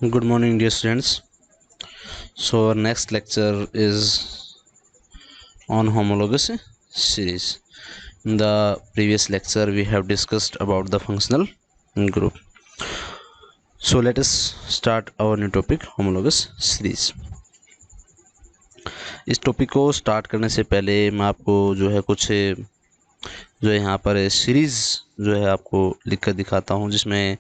Good morning, dear students. So our next lecture is on homologous series. In the previous lecture, we have discussed about the functional group. So let us start our new topic, homologous series. इस topic को start करने से पहले मैं आपको जो है कुछ जो है यहाँ पर सीरीज जो है आपको लिख कर दिखाता हूँ, जिसमें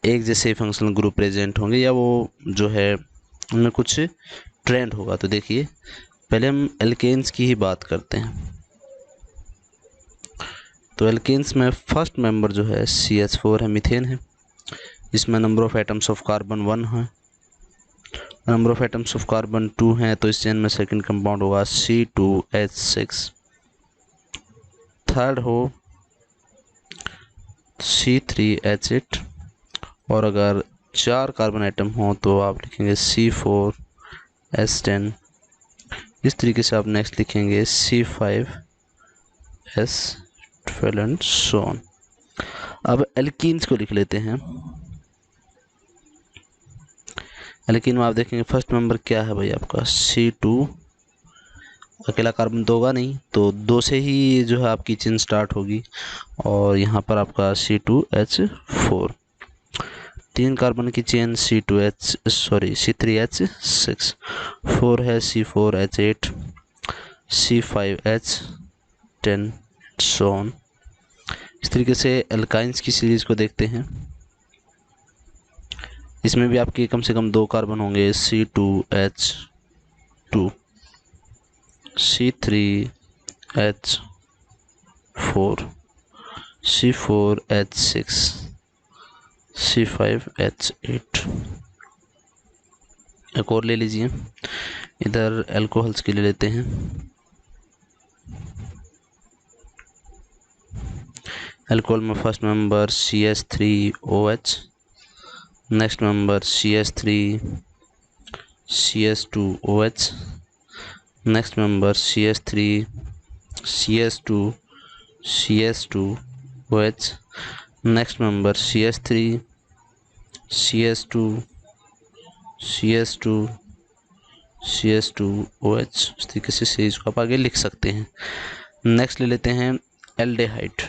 एक जैसे फंक्शनल ग्रुप प्रेजेंट होंगे या वो जो है उनमें कुछ ट्रेंड होगा। तो देखिए, पहले हम एल्केन्स की ही बात करते हैं। तो एल्केन्स में फर्स्ट मेंबर जो है CH4 है, मीथेन है। इसमें number of atoms of carbon 1 है, number of atoms of carbon 2 हैं। तो इस चेन में सेकंड कंपाउंड होगा C2H6। थर्ड हो C3H8। और अगर 4 कार्बन आइटम हो तो आप लिखेंगे C4H10। इस तरीके से आप नेक्स्ट लिखेंगे C5H12 एंड सो ऑन। अब एल्कीन्स को लिख लेते हैं। एल्कीन में आप देखेंगे फर्स्ट मेंबर क्या है भाई आपका C2। अकेला कार्बन तो होगा नहीं, तो 2 से ही जो है आपकी चेन स्टार्ट होगी। और यहाँ पर आपका C3H6। कार्बन की चेन C3H6। 4 है C4H8, C5H10 सो ऑन। इस तरीके से एल्काइंस की सीरीज को देखते हैं। इसमें भी आपके कम से कम 2 कार्बन होंगे C2H2, C3H4, C4H6, C5H8। एक और ले लीजिए, इधर एल्कोहल्स के ले लेते हैं। एल्कोहल में first member CH3OH, next member CH3CS2OH, next member CS2CS2OH, next member CS3CS2CS2OH। इस तरीके से सीरीज को आप आगे लिख सकते हैं। नेक्स्ट ले लेते हैं एल्डेहाइड।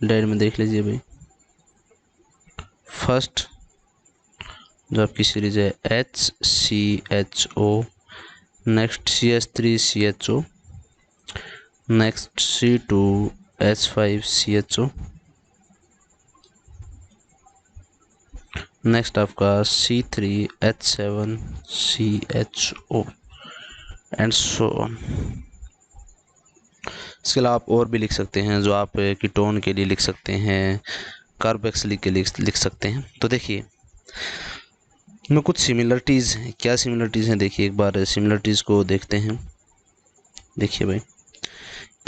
एल्डेहाइड में देख लीजिए भाई, फर्स्ट जो आपकी सीरीज है HCHO, next CH3CHO, next C2H5CHO, next आपका C3H7CHO एंड सो ऑन। इसके अलावा आप और भी लिख सकते हैं, जो आप कीटोन के लिए लिख सकते हैं, कार्बोक्सिलिक के लिए लिख सकते हैं। तो देखिए, इनमें कुछ सिमिलरिटीज़ हैं। क्या सिमिलरिटीज़ हैं देखिए, एक बार सिमिलरिटीज़ को देखते हैं। देखिए भाई,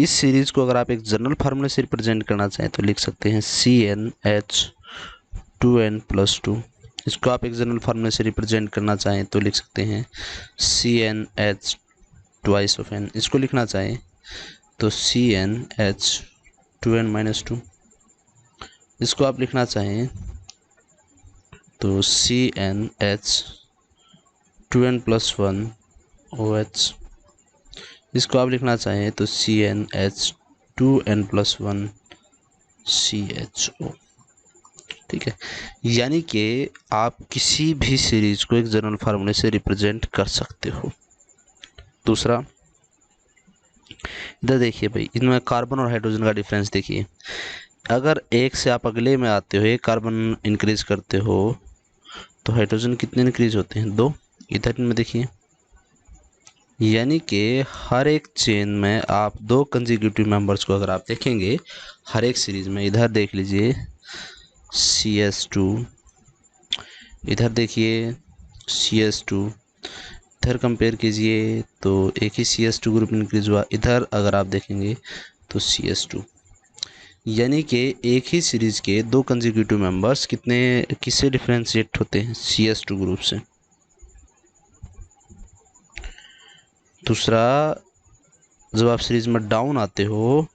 इस सीरीज़ को अगर आप एक जनरल फार्मूले से रिप्रेजेंट करना चाहें तो लिख सकते हैं CnH2n+2। इसको आप एक जनरल फार्मूले से रिप्रेजेंट करना चाहें तो लिख सकते हैं CnH2n। इसको लिखना चाहें तो CnH2n-2। इसको आप लिखना चाहें तो CnH2n+1OH। इसको आप लिखना चाहें तो CnH2n+1CHO। ठीक है, यानी कि आप किसी भी सीरीज को एक जनरल फार्मूले से रिप्रेजेंट कर सकते हो। दूसरा, इधर देखिए भाई, इनमें कार्बन और हाइड्रोजन का डिफरेंस देखिए। अगर एक से आप अगले में आते हो, एक कार्बन इंक्रीज करते हो तो हाइड्रोजन कितने इंक्रीज होते हैं? 2। इधर में देखिए, यानी कि हर एक चेन में आप 2 कंसेक्यूटिव मेंबर्स को अगर आप देखेंगे हर एक सीरीज में, इधर देख लीजिए CS2, इधर देखिए CS2, इधर कंपेयर कीजिए तो एक ही CS2 ग्रुप इंक्रीज हुआ। इधर अगर आप देखेंगे तो CS2, यानी कि एक ही सीरीज के 2 कंसेक्यूटिव मेंबर्स किससे डिफ्रेंशिएट होते हैं? CS2 ग्रुप से। दूसरा, जब आप सीरीज में डाउन आते हो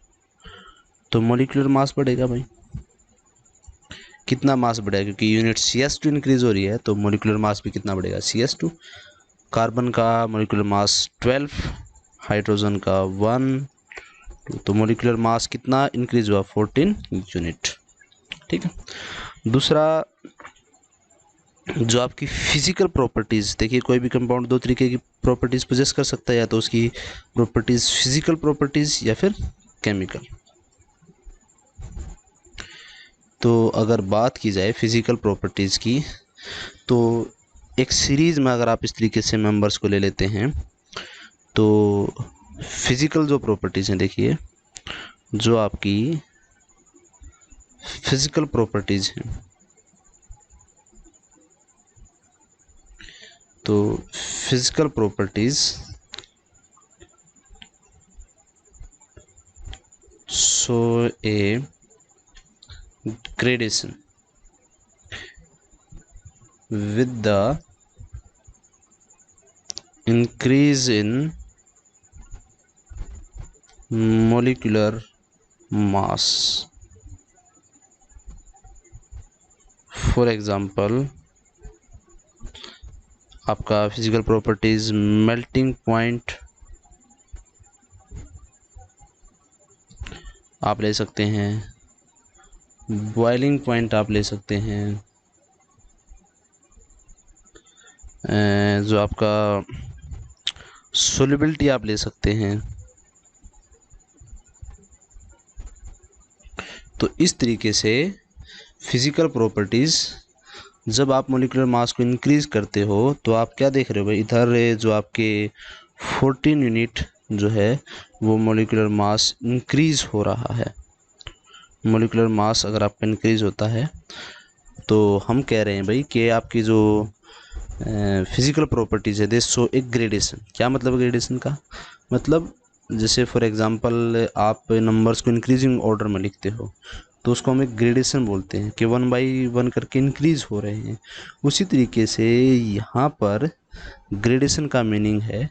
तो मॉलिक्यूलर मास बढ़ेगा भाई। कितना मास बढ़ेगा, क्योंकि यूनिट CS2 इंक्रीज हो रही है तो मोलिकुलर मास भी कितना बढ़ेगा, CS2। कार्बन का मोलिकुलर मास 12, हाइड्रोजन का 1, तो मोलिकुलर मास कितना इंक्रीज हुआ, 14 यूनिट। ठीक है। दूसरा, जो आपकी फिजिकल प्रॉपर्टीज़, देखिए कोई भी कंपाउंड दो तरीके की प्रॉपर्टीज़ पोजेस कर सकता है, या तो उसकी प्रॉपर्टीज़ फिजिकल प्रॉपर्टीज़ या फिर केमिकल। तो अगर बात की जाए फिजिकल प्रॉपर्टीज़ की, तो एक सीरीज़ में अगर आप इस तरीके से मेंबर्स को ले लेते हैं, तो फिजिकल जो प्रॉपर्टीज़ हैं, देखिए जो आपकी फिजिकल प्रॉपर्टीज़ हैं, तो physical properties show A gradation with the increase in molecular mass. For example, आपका फिजिकल प्रॉपर्टीज मेल्टिंग पॉइंट आप ले सकते हैं, बॉइलिंग पॉइंट आप ले सकते हैं, जो आपका सोल्युबिलिटी आप ले सकते हैं। तो इस तरीके से फिजिकल प्रॉपर्टीज़, जब आप मोलिकुलर मास को इंक्रीज़ करते हो तो आप क्या देख रहे हो भाई, इधर जो आपके 14 यूनिट जो है वो मोलिकुलर मास इंक्रीज़ हो रहा है। मोलिकुलर मास अगर आपका इंक्रीज़ होता है तो हम कह रहे हैं भाई कि आपकी जो फिजिकल प्रॉपर्टीज़ है दे शो एक ग्रेडेशन। क्या मतलब ग्रेडेशन का मतलब, जैसे फॉर एग्जांपल आप नंबर्स को इंक्रीजिंग ऑर्डर में लिखते हो तो उसको हम एक ग्रेडेशन बोलते हैं कि 1 बाई 1 करके इंक्रीज़ हो रहे हैं। उसी तरीके से यहाँ पर ग्रेडेशन का मीनिंग है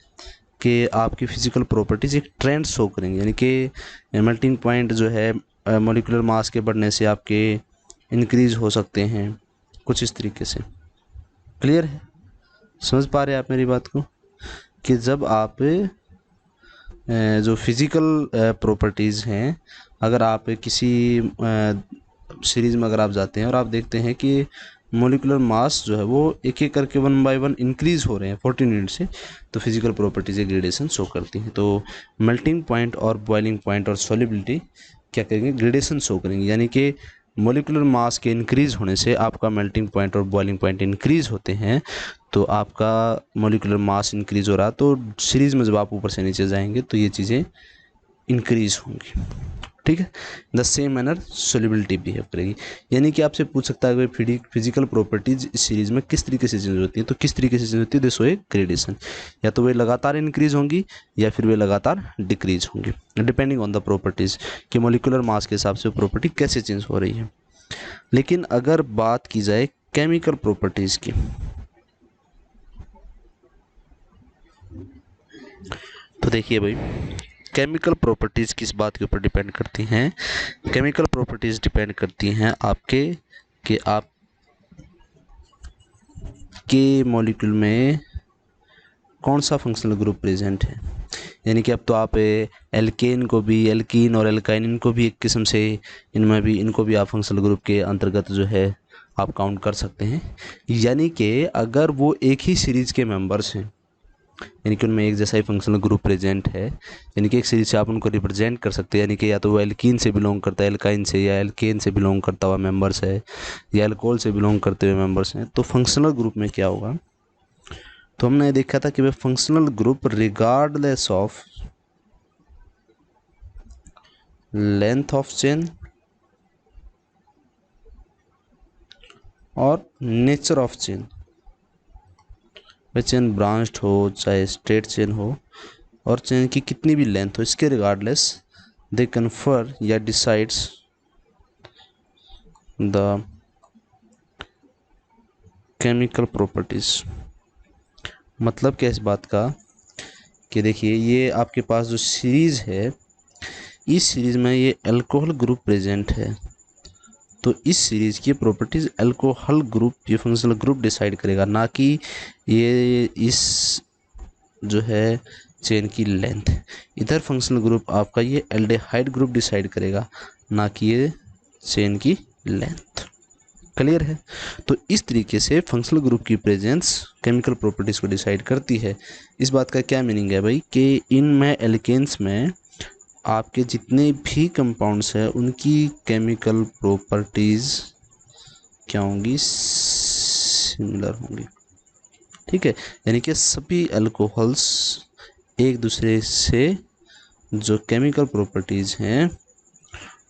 कि आपकी फिजिकल प्रॉपर्टीज़ एक ट्रेंड शो करेंगे, यानी कि मेल्टिंग पॉइंट जो है मॉलिक्यूलर मास के बढ़ने से आपके इंक्रीज़ हो सकते हैं, कुछ इस तरीके से। क्लियर है, समझ पा रहे हैं आप मेरी बात को, कि जब आप जो फिज़िकल प्रॉपर्टीज़ हैं, अगर आप किसी सीरीज़ में अगर आप जाते हैं और आप देखते हैं कि मोलिकुलर मास जो है वो एक एक करके 1 बाई 1 इंक्रीज़ हो रहे हैं 14 यूनिट से, तो फिजिकल प्रॉपर्टीज़ ग्रेडेशन शो करती हैं। तो मेल्टिंग पॉइंट और बॉइलिंग पॉइंट और सॉल्युबिलिटी क्या करेंगे, ग्रेडेशन शो करेंगे, यानी कि मोलिकुलर मास के इंक्रीज़ होने से आपका मेल्टिंग पॉइंट और बॉइलिंग पॉइंट इंक्रीज़ होते हैं, तो आपका मोलिकुलर मास इंक्रीज़ हो रहा, तो सीरीज़ में जब आप ऊपर से नीचे जाएंगे तो ये चीज़ें इंक्रीज़ होंगी। ठीक है, the same manner solubility behave करेगी। यानी कि आपसे पूछ सकता है कि फिजिकल प्रॉपर्टीज इस सीरीज़ में किस तरीके से चेंज होती है, तो किस तरीके से चेंज होती है, दिस ए ग्रेडेशन, या तो वे लगातार इंक्रीज़ होंगी या फिर वे लगातार डिक्रीज होंगी, डिपेंडिंग ऑन द प्रॉपर्टीज़ कि मोलिकुलर मास के हिसाब से प्रॉपर्टी कैसे चेंज हो रही है। लेकिन अगर बात की जाए केमिकल प्रॉपर्टीज़ की, तो देखिए भाई केमिकल प्रॉपर्टीज़ किस बात के ऊपर डिपेंड करती हैं, केमिकल प्रॉपर्टीज़ डिपेंड करती हैं आपके कि आप के मॉलिक्यूल में कौन सा फंक्शनल ग्रुप प्रेजेंट है। यानी कि अब तो आप एल्केन को भी, एल्कीन और एल्काइन इनको भी एक किस्म से इनमें भी इनको भी आप फंक्शनल ग्रुप के अंतर्गत जो है आप काउंट कर सकते हैं। यानी कि अगर वो एक ही सीरीज़ के मेंबर्स हैं, यानी कि उनमें एक जैसा ही फंक्शनल ग्रुप प्रेजेंट है, यानी कि एक सीरीज से आप उनको रिप्रेजेंट कर सकते हैं, यानी कि या तो वो एल्कीन से बिलोंग करता है, एल्काइन से, या एल्केन से बिलोंग करता हुआ मेंबर्स है, या एल्कोहल से बिलोंग करते हुए मेंबर्स हैं, तो फंक्शनल ग्रुप में क्या होगा, तो हमने देखा था कि वह functional group regardless of length of chain और नेचर ऑफ चेन, वह चेन ब्रांच्ड हो चाहे स्ट्रेट चेन हो और चेन की कितनी भी लेंथ हो, इसके रिगार्डलेस दे कन्फर या डिसाइड्स द केमिकल प्रॉपर्टीज। मतलब क्या इस बात का कि देखिए ये आपके पास जो सीरीज़ है, इस सीरीज़ में ये अल्कोहल ग्रुप प्रेजेंट है, तो इस सीरीज की प्रॉपर्टीज अल्कोहल ग्रुप, ये फंक्शनल ग्रुप डिसाइड करेगा, ना कि ये इस जो है चेन की लेंथ। इधर फंक्शनल ग्रुप आपका ये एल्डिहाइड ग्रुप डिसाइड करेगा, ना कि ये चेन की लेंथ। क्लियर है? तो इस तरीके से फंक्शनल ग्रुप की प्रेजेंस केमिकल प्रॉपर्टीज़ को डिसाइड करती है। इस बात का क्या मीनिंग है भाई, कि इनमें एल्केन्स में आपके जितने भी कंपाउंड्स हैं उनकी केमिकल प्रॉपर्टीज़ क्या होंगी, सिमिलर होंगी। ठीक है, यानी कि सभी अल्कोहल्स एक दूसरे से जो केमिकल प्रॉपर्टीज़ हैं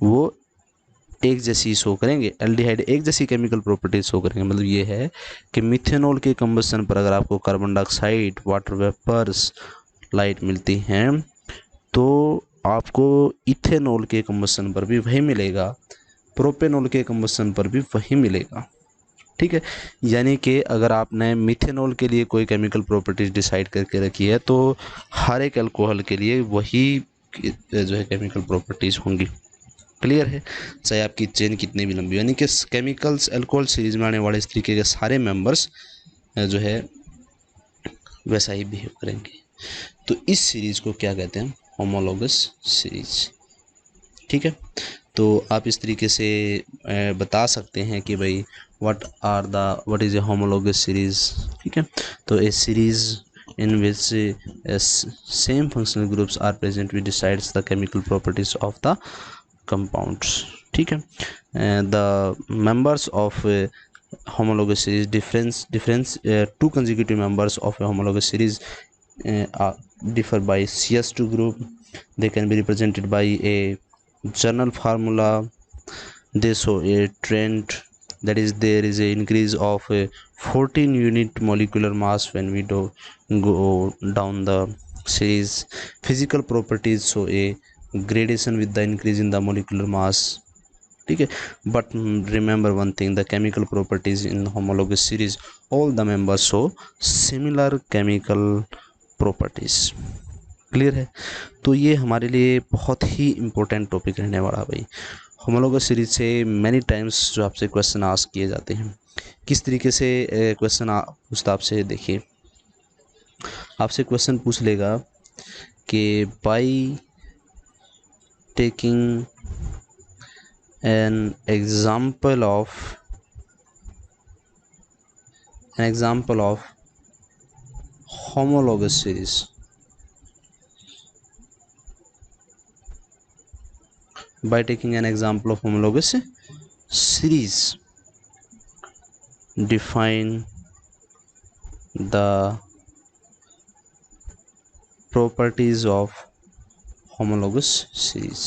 वो एक जैसी शो करेंगे। एल्डिहाइड एक जैसी केमिकल प्रॉपर्टीज शो करेंगे। मतलब ये है कि मिथेनॉल के कंबशन पर अगर आपको carbon dioxide, water vapours, light मिलती हैं तो आपको इथेनॉल के कंबशन पर भी वही मिलेगा, प्रोपेनॉल के कंबशन पर भी वही मिलेगा। ठीक है, यानी कि अगर आपने मिथेनॉल के लिए कोई केमिकल प्रॉपर्टीज डिसाइड करके रखी है तो हर एक अल्कोहल के लिए वही जो है केमिकल प्रॉपर्टीज होंगी। क्लियर है? चाहे आपकी चेन कितनी भी लंबी हो, यानी कि केमिकल्स अल्कोहल सीरीज में आने वाले इस तरीके के सारे मेंबर्स जो है वैसा ही बिहेव करेंगे। तो इस सीरीज को क्या कहते हैं, होमोलोगस सीरीज। ठीक है, तो आप इस तरीके से बता सकते हैं कि भाई what is a homologous series. ठीक है, तो ए series in which same functional groups are present which decides the chemical properties of the compounds. ठीक है, the members of homologous series difference two consecutive members of a homologous series differ by CS2 group. They can be represented by a general formula. They show a trend, that is there is a increase of 14 unit molecular mass when we go down the series. Physical properties show a gradation with the increase in the molecular mass. ठीक है, but remember one thing, the chemical properties in homologous series all the members show similar chemical properties. Clear है? तो ये हमारे लिए बहुत ही important topic रहने वाला भाई। होमोलोगस सीरीज से मैनी टाइम्स जो आपसे क्वेश्चन आस्क किए जाते हैं, किस तरीके से क्वेश्चन पूछता आपसे। देखिए, आपसे क्वेश्चन पूछ लेगा कि by taking an example of homologous series, by taking an example of homologous series, define the properties of homologous series।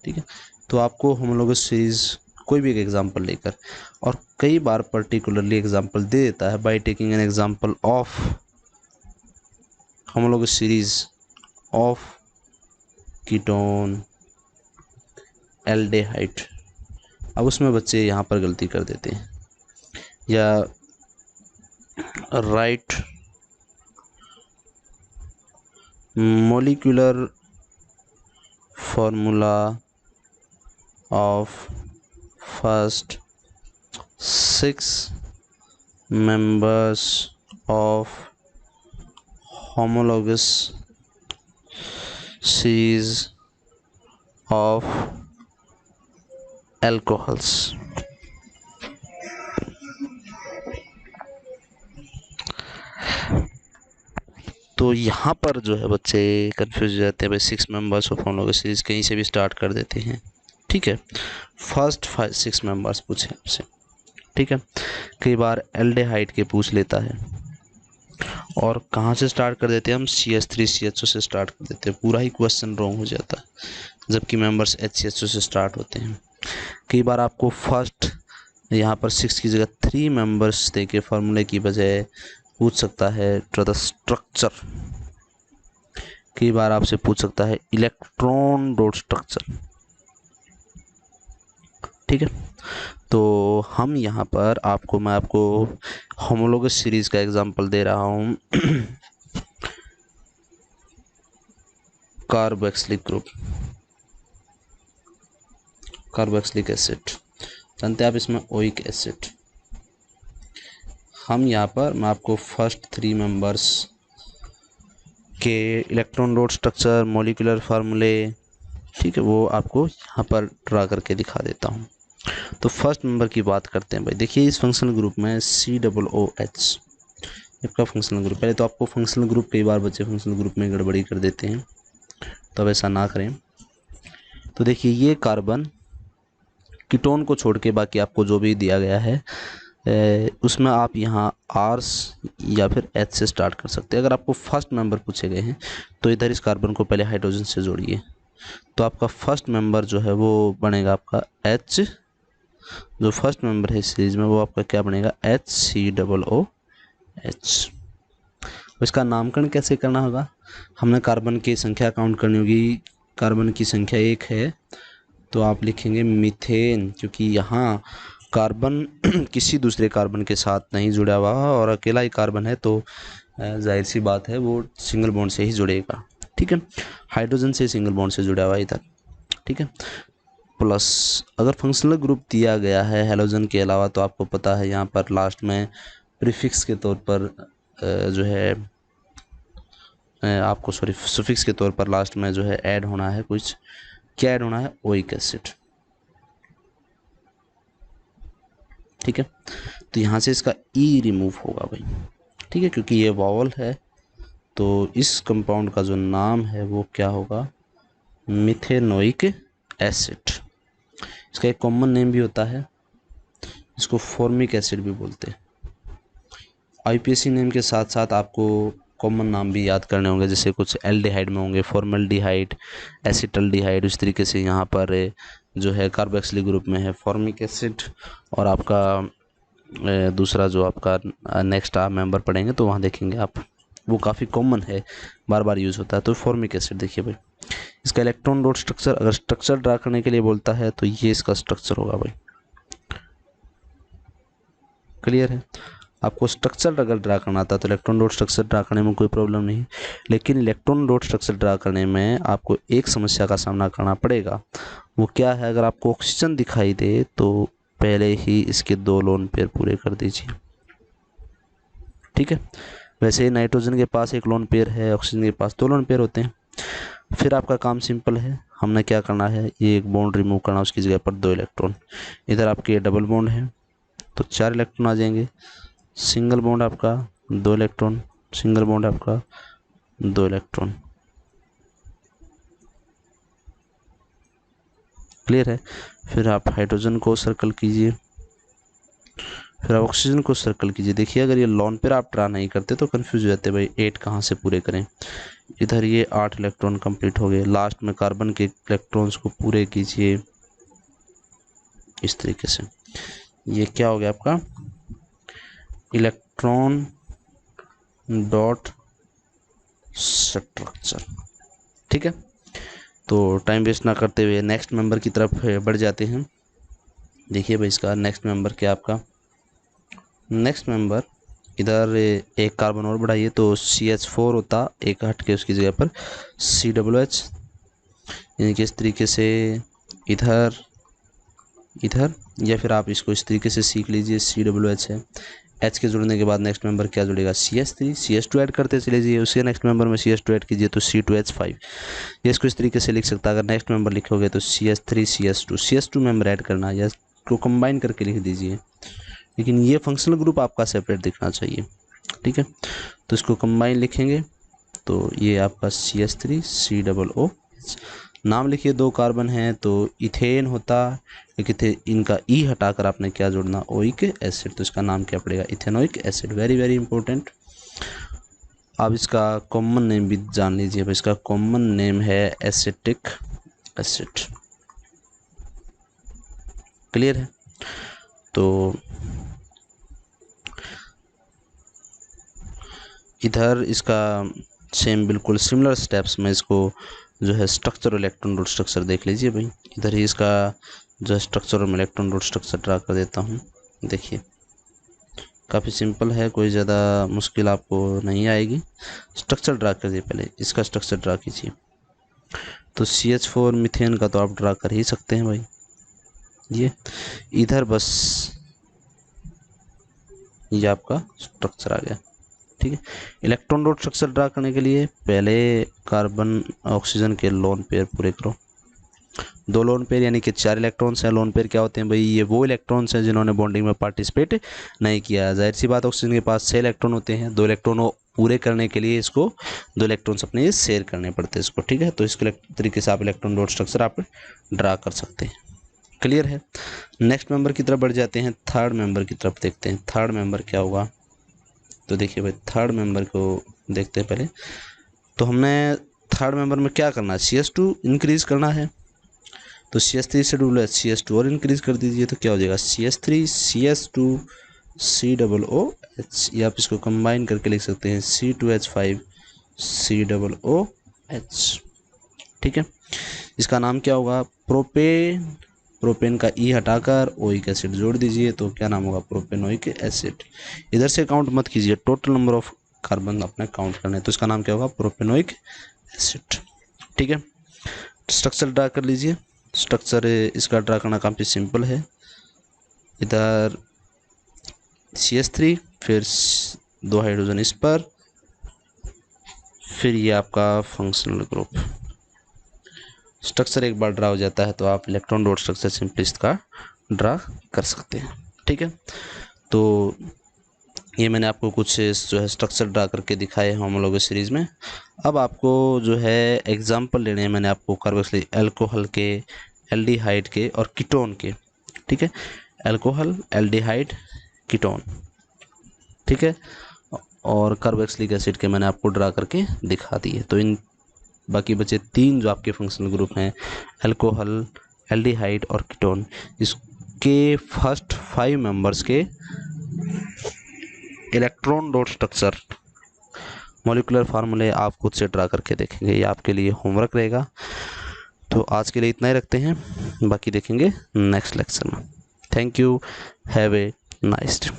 ठीक है, तो आपको होमोलोगस सीरीज कोई भी एक एग्जांपल लेकर, और कई बार पर्टिकुलरली एग्जांपल दे देता है, by taking an example of homologous series of ketone aldehyde. अब उसमें बच्चे यहाँ पर गलती कर देते हैं, या right molecular formula of first 6 members of homologous series of alcohols। तो यहाँ पर जो है बच्चे कंफ्यूज हो जाते हैं भाई, 6 मेंबर्स ऑफ होमोलोगस सीरीज कहीं से भी स्टार्ट कर देते हैं। ठीक है, फर्स्ट 6 मेंबर्स पूछे आपसे। ठीक है, कई बार एल्डिहाइड के पूछ लेता है, और कहाँ से स्टार्ट कर देते हैं हम, CH3 CHO से स्टार्ट कर देते हैं, पूरा ही क्वेश्चन रॉन्ग हो जाता है, जबकि मेंबर्स HCHO से स्टार्ट होते हैं। कई बार आपको फर्स्ट यहाँ पर 6 की जगह 3 मेंबर्स दे के फार्मूले की बजाय पूछ सकता है टू द स्ट्रक्चर। कई बार आपसे पूछ सकता है इलेक्ट्रॉन डॉट स्ट्रक्चर। ठीक है, तो हम यहाँ पर मैं आपको होमोलोगस सीरीज का एग्जांपल दे रहा हूँ कार्बोक्सिलिक ग्रुप, कार्बोक्सिलिक एसिड। जानते हैं आप इसमें ओइक एसिड। हम यहाँ पर मैं आपको फर्स्ट 3 मेंबर्स के इलेक्ट्रॉन रोड स्ट्रक्चर, मॉलिक्यूलर फार्मूले, ठीक है, वो आपको यहाँ पर ड्रा करके दिखा देता हूँ। तो फर्स्ट मेंबर की बात करते हैं भाई। देखिए इस फंक्शनल ग्रुप में COOH इसका फंक्शनल ग्रुप। पहले तो आपको फंक्शनल ग्रुप कई बार बच्चे फंक्शनल ग्रुप में गड़बड़ी कर देते हैं, तो अब ऐसा ना करें। तो देखिए ये कार्बन कीटोन को छोड़ के बाकी आपको जो भी दिया गया है उसमें आप यहाँ आर्स या फिर एच से स्टार्ट कर सकते हैं। अगर आपको फर्स्ट मेंबर पूछे गए हैं तो इधर इस कार्बन को पहले हाइड्रोजन से जोड़िए, तो आपका फर्स्ट मेंबर जो है वो बनेगा आपका H। जो फर्स्ट मेंबर है इस सीरीज में वो आपका क्या बनेगा, HCOOH। इसका नामकरण कैसे करना होगा, हमने कार्बन की संख्या काउंट करनी होगी। कार्बन की संख्या 1 है तो आप लिखेंगे मीथेन, क्योंकि यहाँ कार्बन किसी दूसरे कार्बन के साथ नहीं जुड़ा हुआ और अकेला ही कार्बन है, तो जाहिर सी बात है वो सिंगल बॉन्ड से ही जुड़ेगा। ठीक है, हाइड्रोजन से सिंगल बॉन्ड से जुड़ा हुआ है इधर। ठीक है, प्लस अगर फंक्शनल ग्रुप दिया गया है हैलोजन के अलावा तो आपको पता है यहाँ पर लास्ट में प्रीफिक्स के तौर पर जो है आपको सुफिक्स के तौर पर लास्ट में जो है ऐड होना है। कुछ क्या ऐड होना है, ओइक एसिड। ठीक है, तो यहाँ से इसका ई रिमूव होगा भाई। ठीक है, क्योंकि ये वावल है तो इस कंपाउंड का जो नाम है वो क्या होगा, मिथेनोइक एसिड। इसका एक कॉमन नेम भी होता है, इसको फॉर्मिक एसिड भी बोलते हैं। आईपीएसी नेम के साथ साथ आपको कॉमन नाम भी याद करने होंगे, जैसे कुछ एल्डिहाइड में होंगे फॉर्मल्डिहाइड, एसिटल्डिहाइड। इस तरीके से यहाँ पर जो है कार्बोक्सिलिक ग्रुप में है फॉर्मिक एसिड, और आपका दूसरा जो आपका नेक्स्ट आप मेंबर पढ़ेंगे तो वहाँ देखेंगे आप, वो काफ़ी कॉमन है, बार बार यूज़ होता है। तो फॉर्मिक एसिड देखिए भाई, इसका इलेक्ट्रॉन डॉट स्ट्रक्चर, अगर स्ट्रक्चर ड्रा करने के लिए बोलता है तो ये इसका स्ट्रक्चर होगा भाई। क्लियर है, आपको स्ट्रक्चर अगर ड्रा करना आता है तो इलेक्ट्रॉन डॉट स्ट्रक्चर ड्रा करने में कोई प्रॉब्लम नहीं, लेकिन इलेक्ट्रॉन डॉट स्ट्रक्चर ड्रा करने में आपको एक समस्या का सामना करना पड़ेगा। वो क्या है, अगर आपको ऑक्सीजन दिखाई दे तो पहले ही इसके 2 लोन पेयर पूरे कर दीजिए। ठीक है, वैसे ही नाइट्रोजन के पास 1 लोन पेयर है, ऑक्सीजन के पास 2 लोन पेयर होते हैं। फिर आपका काम सिंपल है, हमने क्या करना है, ये एक बॉन्ड रिमूव करना, उसकी जगह पर 2 इलेक्ट्रॉन। इधर आपके डबल बॉन्ड है तो 4 इलेक्ट्रॉन आ जाएंगे, सिंगल बॉन्ड आपका 2 इलेक्ट्रॉन, सिंगल बॉन्ड आपका 2 इलेक्ट्रॉन। क्लियर है, फिर आप हाइड्रोजन को सर्कल कीजिए, फिर आप ऑक्सीजन को सर्कल कीजिए। देखिए अगर ये लॉन पेयर आप ड्रा नहीं करते तो कंफ्यूज हो जाते भाई 8 कहाँ से पूरे करें। इधर ये 8 इलेक्ट्रॉन कंप्लीट हो गए, लास्ट में कार्बन के इलेक्ट्रॉन्स को पूरे कीजिए इस तरीके से। ये क्या हो गया आपका, इलेक्ट्रॉन डॉट स्ट्रक्चर। ठीक है, तो टाइम वेस्ट ना करते हुए नेक्स्ट मेंबर की तरफ बढ़ जाते हैं। देखिए भाई इसका नेक्स्ट मेंबर क्या, आपका नेक्स्ट मेंबर इधर एक कार्बन और बढ़ाइए तो CH4 होता, एक हट के उसकी जगह पर COOH, यानी कि इस तरीके से इधर इधर, या फिर आप इसको इस तरीके से सीख लीजिए, COOH है। H के जुड़ने के बाद नेक्स्ट मेंबर क्या जुड़ेगा, CH3, CH2 ऐड करते चले जाइए, उसके नेक्स्ट मेंबर में CH2 ऐड कीजिए तो C2H5। ये इसको इस तरीके से लिख सकता है, अगर नेक्स्ट मेंबर लिखोगे तो CH3 CH2 मेंबर ऐड करना, या इसको कंबाइन करके लिख दीजिए, लेकिन ये फंक्शनल ग्रुप आपका सेपरेट दिखना चाहिए। ठीक है, तो इसको कंबाइन लिखेंगे तो ये आपका CH3 COOH। नाम लिखिए, 2 कार्बन हैं तो इथेन होता, लेकिन इनका ई हटाकर आपने क्या जोड़ना, ओइक एसिड, तो इसका नाम क्या पड़ेगा, ethanoic acid. Very very important. अब इसका कॉमन नेम भी जान लीजिए, अब इसका कॉमन नेम है एसिटिक एसिड। क्लियर है, तो इधर इसका सेम बिल्कुल सिमिलर स्टेप्स में इसको जो है स्ट्रक्चर और इलेक्ट्रॉन डॉट स्ट्रक्चर देख लीजिए भाई। इधर ही इसका जो स्ट्रक्चर और इलेक्ट्रॉन डॉट स्ट्रक्चर ड्रा कर देता हूँ। देखिए काफ़ी सिंपल है, कोई ज़्यादा मुश्किल आपको नहीं आएगी। स्ट्रक्चर ड्रा करिए, पहले इसका स्ट्रक्चर ड्रा कीजिए। तो CH4 मीथेन का तो आप ड्रा कर ही सकते हैं भाई। ये इधर बस ये आपका स्ट्रक्चर आ गया। ठीक है, इलेक्ट्रॉन डॉट स्ट्रक्चर ड्रा करने के लिए पहले कार्बन ऑक्सीजन के लोन पेयर पूरे करो। 2 लोन पेयर यानी कि 4 इलेक्ट्रॉन्स हैं। लोन पेयर क्या होते हैं भाई? ये वो इलेक्ट्रॉन्स हैं जिन्होंने बॉन्डिंग में पार्टिसिपेट नहीं किया। जाहिर सी बात, ऑक्सीजन के पास 6 इलेक्ट्रॉन होते हैं। 2 इलेक्ट्रॉन पूरे करने के लिए इसको 2 इलेक्ट्रॉन्स अपने शेयर करने पड़ते हैं इसको। ठीक है, तो इसके तरीके से आप इलेक्ट्रॉन डॉट स्ट्रक्चर आप ड्रा कर सकते हैं। क्लियर है। नेक्स्ट मेंबर की तरफ बढ़ जाते हैं, थर्ड मेंबर की तरफ देखते हैं। थर्ड मेंबर क्या होगा? तो देखिए भाई, थर्ड मेंबर को देखते हैं पहले। तो हमने थर्ड मेंबर में क्या करना है? CH2 इंक्रीज करना है। तो CH3 से डबल CH2 और इंक्रीज कर दीजिए, तो क्या हो जाएगा? CH3 CH2 COOH, या आप इसको कंबाइन करके लिख सकते हैं C2H5 COOH। ठीक है, इसका नाम क्या होगा? प्रोपेन। प्रोपेन का ई हटाकर ओइक एसिड जोड़ दीजिए, तो क्या नाम होगा? Propanoic acid. इधर से काउंट मत कीजिए, टोटल नंबर ऑफ कार्बन अपने काउंट करने, तो इसका नाम क्या होगा? Propanoic acid. ठीक है, स्ट्रक्चर ड्रा कर लीजिए। स्ट्रक्चर इसका ड्रा करना काफ़ी सिंपल है। इधर CH3, फिर 2 हाइड्रोजन इस पर, फिर ये आपका फंक्शनल ग्रुप। स्ट्रक्चर एक बार ड्रा हो जाता है तो आप इलेक्ट्रॉन डॉट स्ट्रक्चर सिंपलिस्ट का ड्रा कर सकते हैं। ठीक है, तो ये मैंने आपको कुछ जो है स्ट्रक्चर ड्रा करके दिखाए हैं होमोलॉगस सीरीज़ में। अब आपको जो है एग्जांपल लेने हैं मैंने आपको कार्बोक्सिलिक अल्कोहल के, एल्डिहाइड के और कीटोन के। ठीक है, अल्कोहल, एल्डिहाइड, कीटोन। ठीक है, और कार्बोक्सिलिक एसिड के मैंने आपको ड्रा करके दिखा दिए। तो इन बाकी बचे 3 जो आपके फंक्शनल ग्रुप हैं, अल्कोहल, एल्डिहाइड और कीटोन, इसके फर्स्ट 5 मेंबर्स के इलेक्ट्रॉन डॉट स्ट्रक्चर मॉलिक्यूलर फार्मूले आप खुद से ड्रा करके देखेंगे। ये आपके लिए होमवर्क रहेगा। तो आज के लिए इतना ही रखते हैं, बाकी देखेंगे नेक्स्ट लेक्चर में। Thank you, have a nice day.